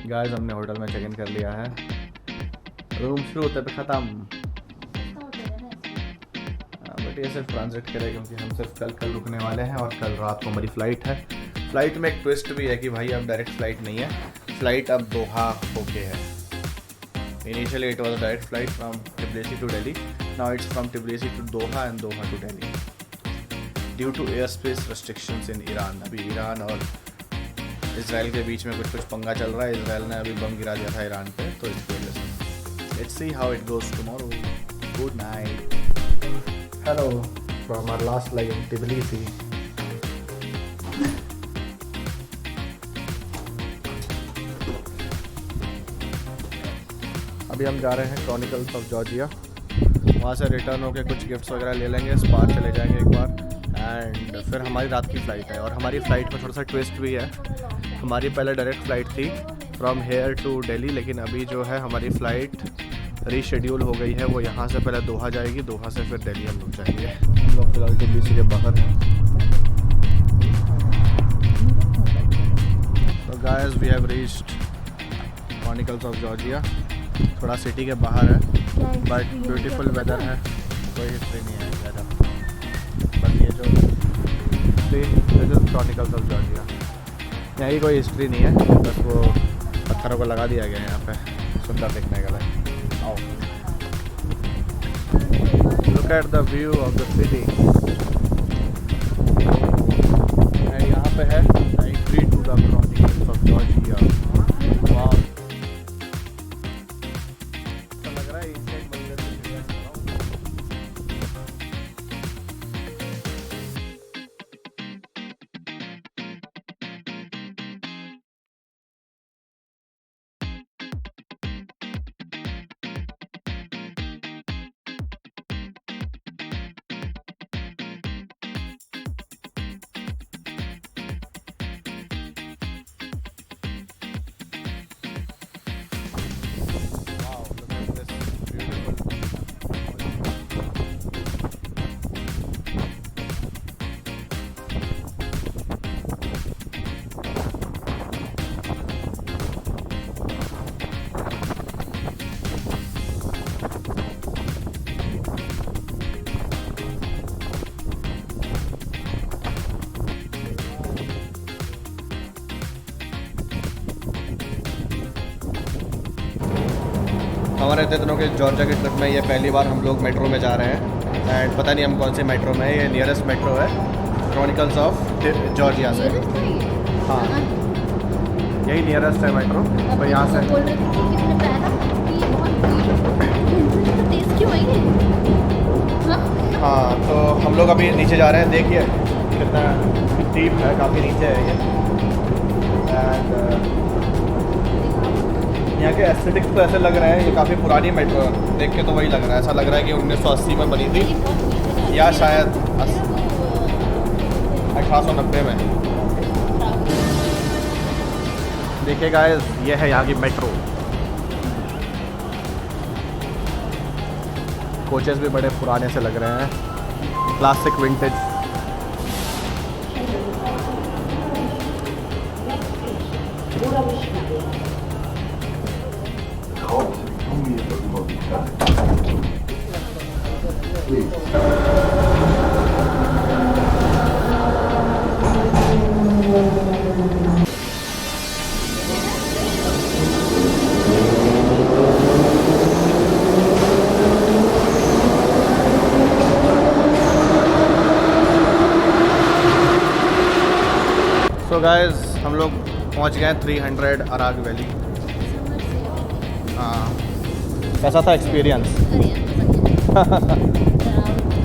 Guys हमने hotel में check in कर लिया है। रूम शुरू होते पे ख़त्म। बट ये सिर्फ ट्रांजिट करे क्योंकि हम सिर्फ कल रुकने वाले हैं और कल रात को हमारी फ़्लाइट है। फ़्लाइट में एक ट्विस्ट भी है कि भाई अब डायरेक्ट फ़्लाइट नहीं है, फ़्लाइट अब दोहा होके है। Initially it was direct flight from Tbilisi to Delhi, now it's from Tbilisi to Doha and Doha to Delhi due to airspace restrictions in Iran. अभी ईरान और इजराइल के बीच में कुछ पंगा चल रहा है। इजराइल ने अभी बम गिरा दिया था ईरान पे, तो इसकी वजह से let's see how it goes tomorrow. Good night. Hello from our last leg in Tbilisi। अभी हम जा रहे हैं क्रॉनिकल्स ऑफ जॉर्जिया। वहाँ से रिटर्न होकर कुछ गिफ्ट्स वगैरह ले लेंगे, स्पा चले जाएंगे एक बार, एंड फिर हमारी रात की फ़्लाइट है। और हमारी फ़्लाइट में थोड़ा सा ट्विस्ट भी है। हमारी पहले डायरेक्ट फ़्लाइट थी फ्रॉम हेयर टू दिल्ली, लेकिन अभी जो है हमारी फ़्लाइट रीशेड्यूल हो गई है। वो यहाँ से पहले दोहा जाएगी, दोहा से फिर दिल्ली हम लोग जाएंगे। हम लोग फिलहाल Tbilisi के बाहर हैं। तो guys we have reached Chronicles of Georgia. थोड़ा सिटी के बाहर है बट ब्यूटीफुल वेदर है, कोई हिस्ट्री नहीं है ज़्यादा। बस ये जो this is chronicles of Georgia, यहाँ की कोई हिस्ट्री नहीं है, बस वो पत्थरों को लगा दिया गया है यहाँ पे सुंदर दिखने के लिए। आओ look at the view of the city. यहाँ पे है entry to the Chronicles of Georgia. वाह, लग रहा है इंडियन मंदिर हमारे इतने दिनों के जॉर्जिया की ट्रिप में ये पहली बार हम लोग मेट्रो में जा रहे हैं। एंड पता नहीं हम कौन से मेट्रो में है। ये नियरेस्ट मेट्रो है क्रॉनिकल्स ऑफ जॉर्जिया से। हाँ यही नियरेस्ट है मेट्रो, तो यहाँ से हाँ। तो हम लोग अभी नीचे जा रहे हैं, देखिए कितना डीप है, काफ़ी नीचे है ये। एंड यहाँ के एस्थेटिक्स तो ऐसे लग रहे हैं ये काफ़ी पुरानी मेट्रो है, देख के तो वही लग रहा है। ऐसा लग रहा है कि 1980 में बनी थी या शायद 1890 में। देखिए गाइस, ये है यहाँ की मेट्रो। कोचेस भी बड़े पुराने से लग रहे हैं, क्लासिक विंटेज। सो गाइस हम लोग पहुंच गए 300 अराग वैली। हाँ कैसा था एक्सपीरियंस?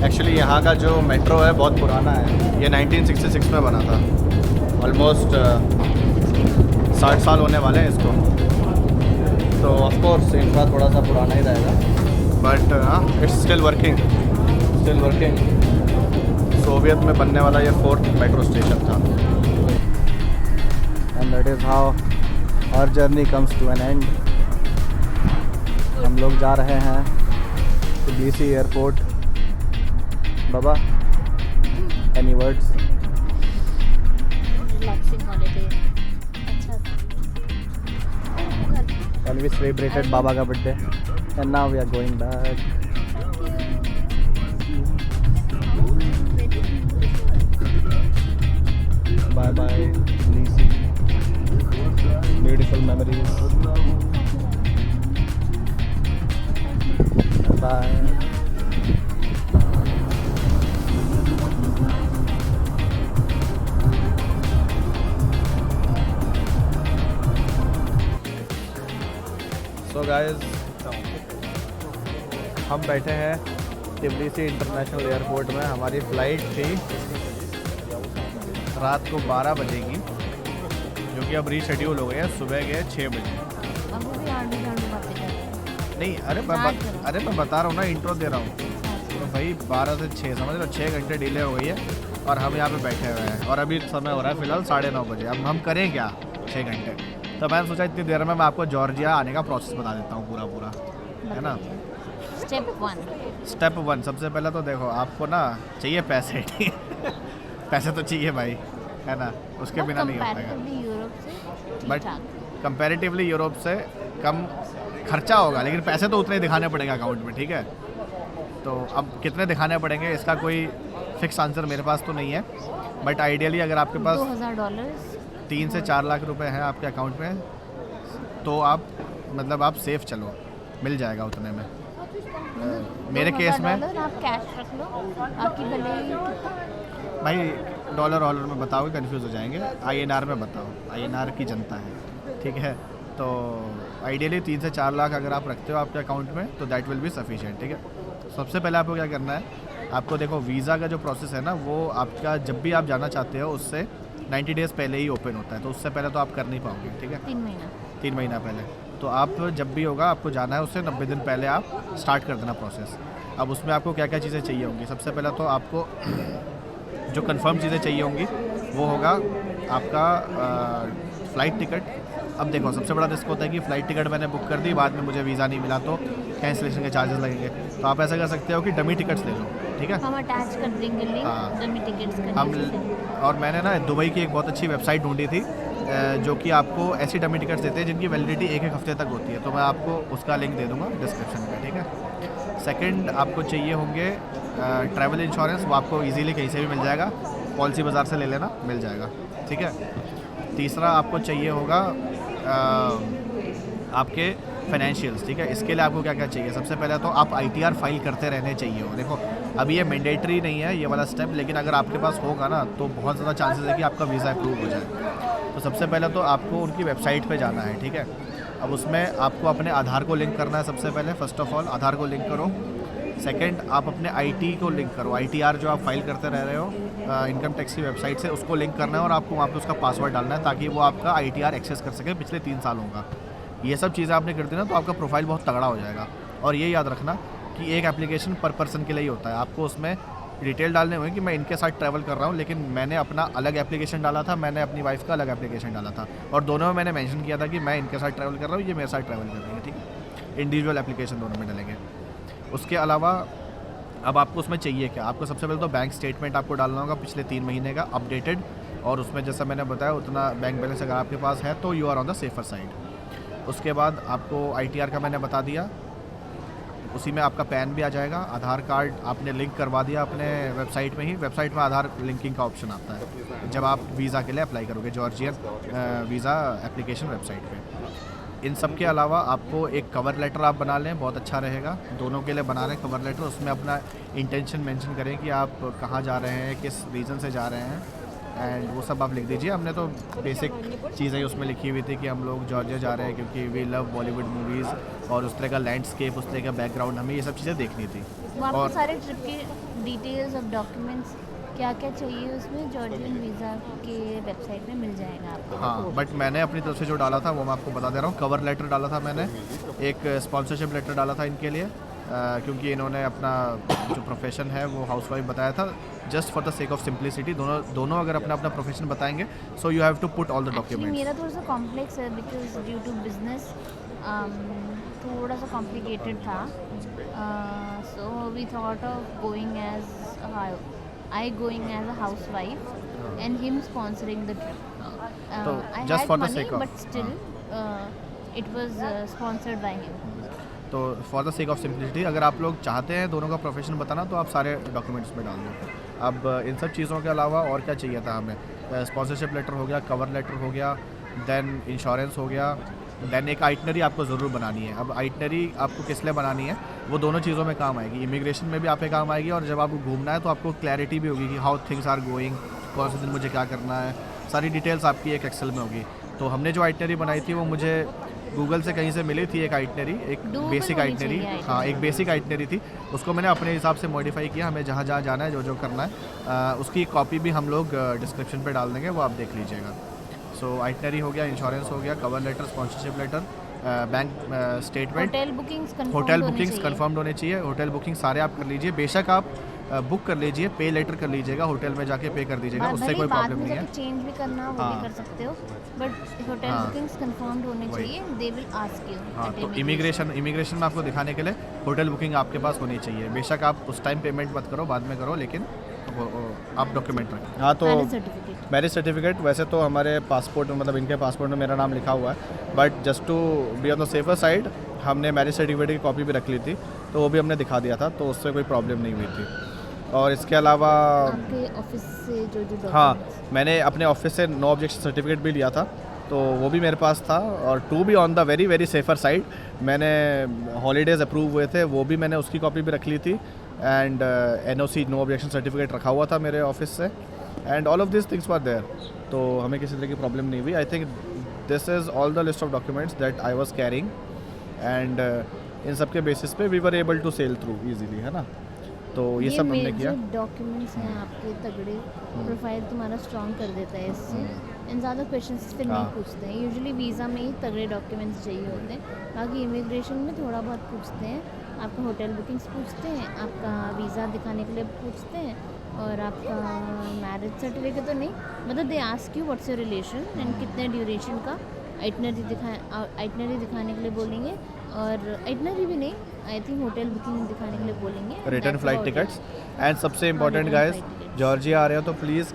एक्चुअली यहाँ का जो मेट्रो है बहुत पुराना है। ये 1966 में बना था। ऑलमोस्ट 60 साल होने वाले हैं इसको। तो ऑफकोर्स इंफ्रा थोड़ा सा पुराना ही रहेगा, but it's still working. Soviet में बनने वाला ये 4th मेट्रो स्टेशन था। And that is how our journey comes to an end. हम लोग जा रहे हैं Tbilisi एयरपोर्ट। बाबा एनी वर्ड्स? रिलैक्सिंग हॉलिडे, अच्छा and we celebrated Baba ka birthday, and now we are going back. Bye bye, Nisi. Beautiful memories. Bye. So guys, हम बैठे हैं टिब्लिसी इंटरनेशनल एयरपोर्ट में। हमारी फ़्लाइट थी रात को 12 बजे की, जो कि अब रीशेड्यूल हो गई है सुबह के 6 बजे। नहीं, अरे मैं बता रहा हूँ ना, इंट्रो दे रहा हूँ। तो भाई 12 से 6 समझ लो, 6 घंटे डिले हो गई है और हम यहाँ पे बैठे हुए हैं। और अभी समय हो रहा है फ़िलहाल 9:30 बजे। अब हम करें क्या 6 घंटे? तो मैंने सोचा इतनी देर में मैं आपको जॉर्जिया आने का प्रोसेस बता देता हूँ पूरा, है ना। स्टेप 1, सबसे पहले तो देखो, आपको ना चाहिए पैसे, ठीक है। पैसे तो चाहिए भाई, है ना, उसके बिना नहीं हो पाएगा। बट कंपैरेटिवली यूरोप से कम खर्चा होगा, लेकिन पैसे तो उतने ही दिखाने पड़ेंगे अकाउंट में, ठीक है। तो अब कितने दिखाने पड़ेंगे इसका कोई फिक्स आंसर मेरे पास तो नहीं है, बट आइडियली अगर आपके पास $2,000 3 से 4 लाख रुपए हैं आपके अकाउंट में, तो आप मतलब आप सेफ चलो, मिल जाएगा उतने में। मेरे केस में आप कैश रख लो, आपकी भले ही भाई डॉलर में बताओगे कन्फ्यूज़ हो जाएंगे, INR में बताओ, INR की जनता है, ठीक है। तो आइडियली 3 से 4 लाख अगर आप रखते हो आपके अकाउंट में, तो दैट विल बी सफिशिएंट, ठीक है। सबसे पहले आपको क्या करना है, आपको देखो वीज़ा का जो प्रोसेस है ना, वो आपका जब भी आप जाना चाहते हो उससे 90 डेज़ पहले ही ओपन होता है, तो उससे पहले तो आप कर नहीं पाओगे, ठीक है। 3 महीना पहले। तो आप जब भी होगा आपको जाना है, उससे 90 दिन पहले आप स्टार्ट कर देना प्रोसेस। अब उसमें आपको क्या क्या चीज़ें चाहिए होंगी, सबसे पहले तो आपको जो कंफर्म चीज़ें चाहिए होंगी वो होगा आपका फ़्लाइट टिकट। अब देखो, सबसे बड़ा रिस्क होता है कि फ़्लाइट टिकट मैंने बुक कर दी, बाद में मुझे वीज़ा नहीं मिला तो कैंसिलेशन के चार्जेस लगेंगे। तो आप ऐसा कर सकते हो कि डमी टिकट्स ले लो, ठीक है। हम अटैच कर देंगे लिंक, डमी टिकट्स हम और मैंने ना दुबई की एक बहुत अच्छी वेबसाइट ढूंढी थी, जो कि आपको ऐसी डमी टिकट्स देते हैं जिनकी वैलिडिटी 1 हफ्ते तक होती है। तो मैं आपको उसका लिंक दे दूँगा डिस्क्रिप्शन में, ठीक है। सेकंड, आपको चाहिए होंगे ट्रैवल इंश्योरेंस, वो आपको इजीली कहीं से भी मिल जाएगा, पॉलिसी बाज़ार से ले लेना, मिल जाएगा, ठीक है। तीसरा, आपको चाहिए होगा आपके फाइनेंशियल्स, ठीक है। इसके लिए आपको क्या क्या चाहिए, सबसे पहले तो आप ITR फाइल करते रहने चाहिए हो। देखो, अभी ये मैंडेटरी नहीं है ये वाला स्टेप, लेकिन अगर आपके पास होगा ना तो बहुत ज़्यादा चांसेस है कि आपका वीज़ा अप्रूव हो जाए। तो सबसे पहले तो आपको उनकी वेबसाइट पे जाना है, ठीक है। अब उसमें आपको अपने आधार को लिंक करना है सबसे पहले, फर्स्ट ऑफ ऑल आधार को लिंक करो। सेकंड, आप अपने IT को लिंक करो, ITR जो आप फाइल करते रह रहे हो इनकम टैक्स की वेबसाइट से, उसको लिंक करना है और आपको वहाँ पे उसका पासवर्ड डालना है, ताकि वो आपका ITR एक्सेस कर सके पिछले 3 सालों का। ये सब चीज़ें आपने कर दी ना, तो आपका प्रोफाइल बहुत तगड़ा हो जाएगा। और ये याद रखना कि एक एप्लीकेशन पर पर्सन के लिए ही होता है। आपको उसमें डिटेल डालने होंगे कि मैं इनके साथ ट्रैवल कर रहा हूँ, लेकिन मैंने अपना अलग एप्लीकेशन डाला था, मैंने अपनी वाइफ का अलग एप्लीकेशन डाला था, और दोनों में मैंने मेंशन किया था कि मैं इनके साथ ट्रैवल कर रहा हूँ, ये मेरे साथ ट्रैवल कर रही है, ठीक है। इंडिविजुअल एप्लीकेशन दोनों में डालेंगे। उसके अलावा अब आपको उसमें चाहिए क्या, आपको सबसे पहले तो बैंक स्टेटमेंट आपको डालना होगा पिछले 3 महीने का अपडेटेड, और उसमें जैसा मैंने बताया उतना बैंक बैलेंस अगर आपके पास है तो you are on the safer side. उसके बाद आपको ITR का मैंने बता दिया, उसी में आपका पैन भी आ जाएगा, आधार कार्ड आपने लिंक करवा दिया अपने वेबसाइट में ही। वेबसाइट में आधार लिंकिंग का ऑप्शन आता है जब आप वीज़ा के लिए अप्लाई करोगे, जॉर्जियन वीज़ा एप्लीकेशन वेबसाइट पे। इन सब के अलावा आपको एक कवर लेटर आप बना लें, बहुत अच्छा रहेगा, दोनों के लिए बना रहे हैं कवर लेटर। उसमें अपना इंटेंशन मेंशन करें कि आप कहाँ जा रहे हैं, किस रीज़न से जा रहे हैं, एंड वो सब आप लिख दीजिए। हमने तो बेसिक चीज़ें उसमें लिखी हुई थी कि हम लोग जॉर्जिया जा रहे हैं क्योंकि वी लव बॉलीवुड मूवीज़, और उस तरह का लैंडस्केप, उस तरह का बैकग्राउंड, हमें ये सब चीज़ें देखनी थी। और सारे ट्रिप के डिटेल्स और डॉक्यूमेंट्स क्या क्या चाहिए उसमें जॉर्जियन वीज़ा के वेबसाइट में मिल जाएगा आपको। हाँ, बट मैंने अपनी तरफ से जो डाला था वो मैं आपको बता दे रहा हूँ। कवर लेटर डाला था मैंने, एक स्पॉन्सरशिप लेटर डाला था इनके लिए, क्योंकि इन्होंने अपना जो प्रोफेशन है वो हाउसवाइफ बताया था, just for the sake of simplicity. दोनों अगर अपना अपना प्रोफेशन बताएंगे, so you have to put all the documents. मेरा थोड़ा सा कॉम्प्लेक्स है बिकॉज ड्यू टू बिजनेस थोड़ा सा कॉम्प्लिकेटेड था, so we thought of going as a housewife and him sponsoring the trip. So I just had for the money sake of but still it was sponsored by him. तो for the sake of simplicity अगर आप लोग चाहते हैं दोनों का profession बताना तो आप सारे डॉक्यूमेंट्स में डाल दो। अब इन सब चीज़ों के अलावा और क्या चाहिए था हमें, स्पॉन्सरशिप लेटर हो गया, कवर लेटर हो गया, देन इंश्योरेंस हो गया, देन एक आइटनरी आपको ज़रूर बनानी है। अब आइटनरी आपको किस लिए बनानी है, वो दोनों चीज़ों में काम आएगी। इमिग्रेशन में भी आपके काम आएगी और जब आपको घूमना है तो आपको क्लैरिटी भी होगी कि हाउ थिंग्स आर गोइंग, कौन से दिन मुझे क्या करना है, सारी डिटेल्स आपकी एक एक्सेल में होगी। तो हमने जो आइटनरी बनाई थी वो मुझे गूगल से कहीं से मिली थी, एक आइटनरी, एक बेसिक आइटनरी, हाँ एक बेसिक आइटनरी थी। उसको मैंने अपने हिसाब से मॉडिफाई किया, हमें जहाँ जहाँ जाना है, जो जो करना है, उसकी कॉपी भी हम लोग डिस्क्रिप्शन पे डाल देंगे, वो आप देख लीजिएगा। सो आइटनरी हो गया, इंश्योरेंस हो गया, cover letter, sponsorship letter, bank statement, hotel bookings confirmed होने चाहिए। होटल बुकिंग सारे आप कर लीजिए, बेशक आप बुक कर लीजिए, पे लेटर कर लीजिएगा, होटल में जाके पे कर दीजिएगा, उससे कोई प्रॉब्लम नहीं है। चेंज भी करना वो भी कर सकते हो, बट होटल बुकिंग्स कंफर्म्ड होने चाहिए, दे विल आस्क यू। हाँ, तो इमिग्रेशन में आपको दिखाने के लिए होटल बुकिंग आपके पास होनी चाहिए। बेशक आप उस टाइम पेमेंट मत करो, बाद में करो, लेकिन आप डॉक्यूमेंट रखें। हाँ, तो मैरिज सर्टिफिकेट वैसे तो हमारे पासपोर्ट में, मतलब इनके पासपोर्ट में मेरा नाम लिखा हुआ है, but just to be on the safer side हमने मैरिज सर्टिफिकेट की कॉपी भी रख ली थी, तो वो भी हमने दिखा दिया था, तो उससे कोई प्रॉब्लम नहीं हुई थी। और इसके अलावा आपके ऑफिस से जो हाँ, मैंने अपने ऑफिस से नो ऑब्जेक्शन सर्टिफिकेट भी लिया था, तो वो भी मेरे पास था। और to be on the very very safer side मैंने हॉलीडेज़ अप्रूव हुए थे, वो भी मैंने उसकी कॉपी भी रख ली थी। And NOC no objection certificate रखा हुआ था मेरे ऑफिस से, and all of this things were there, तो हमें किसी तरह की प्रॉब्लम नहीं हुई। I think this is all the list of documents that I was carrying, and इन सब के बेसिस पे we were able to sail through easily, है ना। तो ये सब हमने किया। डॉक्यूमेंट्स हैं आपके तगड़े, प्रोफाइल तुम्हारा स्ट्रॉन्ग कर देता है इससे, इन ज़्यादा क्वेश्चंस फिर नहीं पूछते हैं। यूजुअली वीज़ा में ही तगड़े डॉक्यूमेंट्स चाहिए होते हैं, बाकी इमिग्रेशन में थोड़ा बहुत पूछते हैं। आपका होटल बुकिंग्स पूछते हैं, आपका वीज़ा दिखाने के लिए पूछते हैं, और आपका मैरिज सर्टिफिकेट तो नहीं, मतलब they ask you what's your relation and कितने ड्यूरेशन का। आइटनरी दिखाने के लिए बोलेंगे, और आइटनरी भी नहीं, आई थिंक होटल बुकिंग दिखाने के लिए बोलेंगे, रिटर्न फ्लाइट टिकट्स। एंड सबसे इम्पोर्टेंट गाइस, जॉर्जिया आ रहे हो तो प्लीज़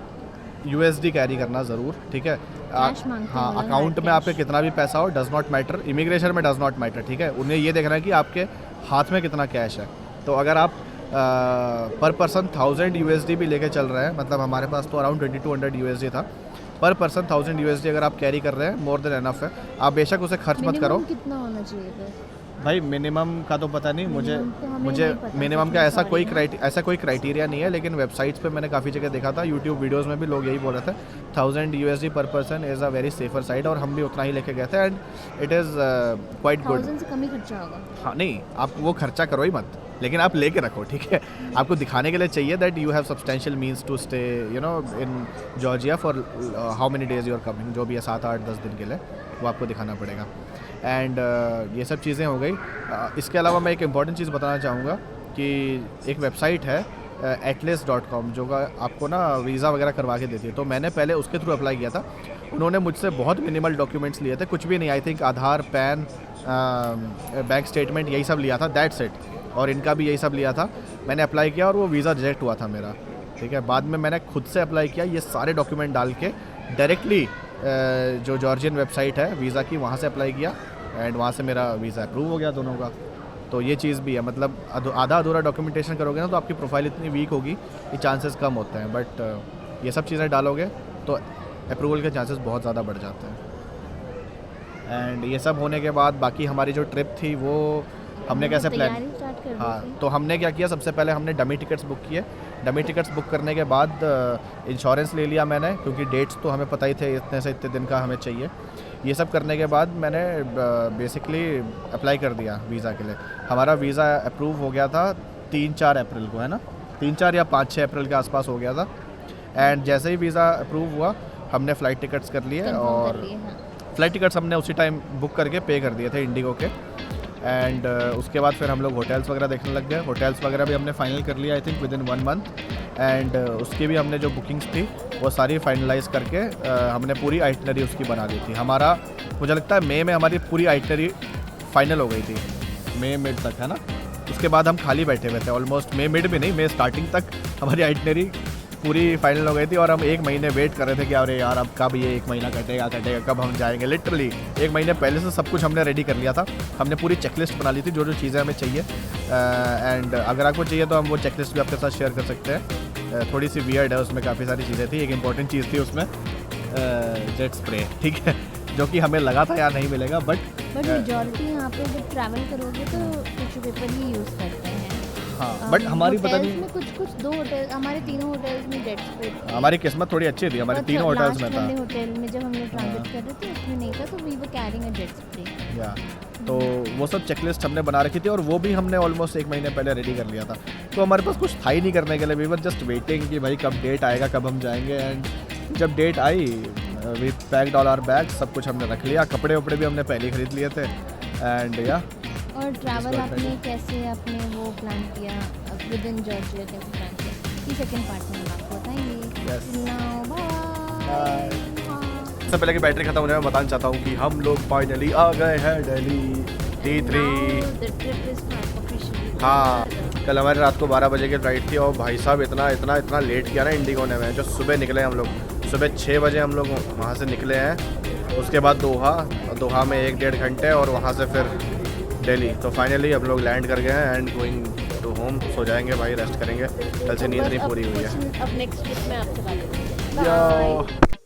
USD कैरी करना ज़रूर, ठीक है। हाँ, अकाउंट में आपके कितना भी पैसा हो, डज़ नॉट मैटर। इमिग्रेशन में डज़ नॉट मैटर, ठीक है। उन्हें ये देखना है कि आपके हाथ में कितना कैश है। तो अगर आप पर पर्सन 1000 USD भी लेके चल रहे हैं, मतलब हमारे पास तो अराउंड 2200 USD था, पर पर्सन 1000 USD अगर आप कैरी कर रहे हैं, मोर देन एनफ है। आप बेशक उसे खर्च मत करो। कितना होना चाहिए भाई मिनिमम का तो पता नहीं मुझे मिनिमम का ऐसा कोई क्राइटेरिया नहीं है, लेकिन वेबसाइट्स पे मैंने काफ़ी जगह देखा था, यूट्यूब वीडियोस में भी लोग यही बोल रहे थे 1000 USD पर person is a very safer side, और हम भी उतना ही लेके गए थे, and it is quite good. 1000 से कम ही खर्चा होगा। हाँ, नहीं, आप वो खर्चा करो ही मत, लेकिन आप लेके रखो, ठीक है। आपको दिखाने के लिए चाहिए that you have substantial means to stay you know in Georgia for how many days you are coming, जो भी है 7, 8, 10 दिन के लिए, वो आपको दिखाना पड़ेगा। एंड ये सब चीज़ें हो गई। इसके अलावा मैं एक इम्पॉर्टेंट चीज़ बताना चाहूँगा कि एक वेबसाइट है atlas.com, जो आपको ना वीज़ा वगैरह करवा के देती है। तो मैंने पहले उसके थ्रू अप्लाई किया था। उन्होंने मुझसे बहुत मिनिमल डॉक्यूमेंट्स लिए थे, कुछ भी नहीं, I think Aadhaar, pan, bank statement, यही सब लिया था, दैट्स इट। और इनका भी यही सब लिया था। मैंने अप्लाई किया और वो वीज़ा रिजेक्ट हुआ था मेरा, ठीक है। बाद में मैंने खुद से अप्लाई किया, ये सारे डॉक्यूमेंट डाल के डायरेक्टली जो जॉर्जियन वेबसाइट है वीज़ा की, वहाँ से अप्लाई किया, एंड वहाँ से मेरा वीज़ा अप्रूव हो गया दोनों का। तो ये चीज़ भी है, मतलब आधा अधूरा डॉक्यूमेंटेशन करोगे ना तो आपकी प्रोफाइल इतनी वीक होगी कि चांसेस कम होते हैं, बट ये सब चीज़ें डालोगे तो अप्रूवल के चांसेस बहुत ज़्यादा बढ़ जाते हैं। एंड ये सब होने के बाद बाकी हमारी जो ट्रिप थी वो हमने कैसे प्लान, हाँ, तो हमने क्या किया, सबसे पहले हमने डमी टिकट्स बुक किए। डमी टिकट्स बुक करने के बाद इंश्योरेंस ले लिया मैंने, क्योंकि डेट्स तो हमें पता ही थे इतने से इतने दिन का हमें चाहिए। ये सब करने के बाद मैंने बेसिकली अप्लाई कर दिया वीज़ा के लिए। हमारा वीज़ा अप्रूव हो गया था 3-4 अप्रैल को, है ना, 3-4 या 5-6 अप्रैल के आसपास हो गया था। एंड जैसे ही वीज़ा अप्रूव हुआ हमने फ़्लाइट टिकट्स कर लिए, और फ़्लाइट टिकट्स हमने उसी टाइम बुक करके पे कर दिए थे इंडिगो के। एंड उसके बाद फिर हम लोग होटल्स वगैरह देखने लग गए। होटल्स वगैरह भी हमने फाइनल कर लिया, I think with in 1 month. And उसकी भी हमने जो बुकिंग्स थी वो सारी फाइनलाइज़ करके हमने पूरी आइटनरी उसकी बना दी थी। हमारा, मुझे लगता है मई में हमारी पूरी आइटनरी फाइनल हो गई थी, मई मिड तक, है ना। उसके बाद हम खाली बैठे हुए थे ऑलमोस्ट, मई मिड भी नहीं, मई स्टार्टिंग तक हमारी आइटनरी पूरी फाइनल हो गई थी और हम 1 महीने वेट कर रहे थे कि अरे यार अब कब ये 1 महीना कटेगा कब हम जाएंगे। लिटरली 1 महीने पहले से सब कुछ हमने रेडी कर लिया था। हमने पूरी चेकलिस्ट बना ली थी जो जो चीज़ें हमें चाहिए। एंड अगर आपको चाहिए तो हम वो चेकलिस्ट भी आपके साथ शेयर कर सकते हैं। थोड़ी सी वियर्ड है, उसमें काफ़ी सारी चीज़ें थी। एक इंपॉर्टेंट चीज़ थी उसमें जेट स्प्रे, ठीक है, जो कि हमें लगा था यार नहीं मिलेगा, बट मेजॉरिटी यहाँ पे जब ट्रैवल करोगे तो टिश्यू पेपर ही यूज़ करते हैं। हाँ, बट हमारी पता होटल्स नहीं, में कुछ 2 होटल, हमारे तीनों होटल्स में जेट स्प्रे थे। हमारी किस्मत थोड़ी अच्छी थी, हमारे तीनों होटल्स में था। होटल में जब हम लोग ट्रांजिट कर रहे थे उसमें नहीं था, तो we were carrying a jet spray. या तो वो सब चेकलिस्ट हमने बना रखी थी और वो भी हमने ऑलमोस्ट 1 महीने पहले रेडी कर लिया था। तो हमारे पास कुछ था ही नहीं करने के लिए। वी वर जस्ट वेटिंग कि भाई कब डेट आएगा, कब हम जाएंगे। एंड जब that I we packed all our bag, सब कुछ हमने रख लिया। कपड़े वपड़े भी हमने पहले ही खरीद लिए थे। एंड या और ट्रैवल आपने कैसे अपने वो प्लान किया विद इन जॉर्जिया, कैसे प्लान किया, ये सेकंड पार्ट में हम आपको बताएंगे। Yes. Now bye. सबसे पहले की बैटरी खत्म होने में बताना चाहता हूँ कि हम लोग फाइनली आ गए हैं दिल्ली T3। हाँ, कल हमारी रात को 12 बजे की फ़्लाइट थी और भाई साहब इतना लेट किया ना इंडिगो ने। जो सुबह निकले हम लोग, सुबह 6 बजे हम लोग वहाँ से निकले हैं। उसके बाद दोहा में 1-1.5 घंटे और वहाँ से फिर दिल्ली। तो फाइनली हम लोग लैंड कर गए हैं एंड गोइंग टू होम। सो जाएंगे भाई, रेस्ट करेंगे। कल से नींद नहीं पूरी हुई है। अब नेक्स्ट ट्रिप में आपसे बात करेंगे। Yo.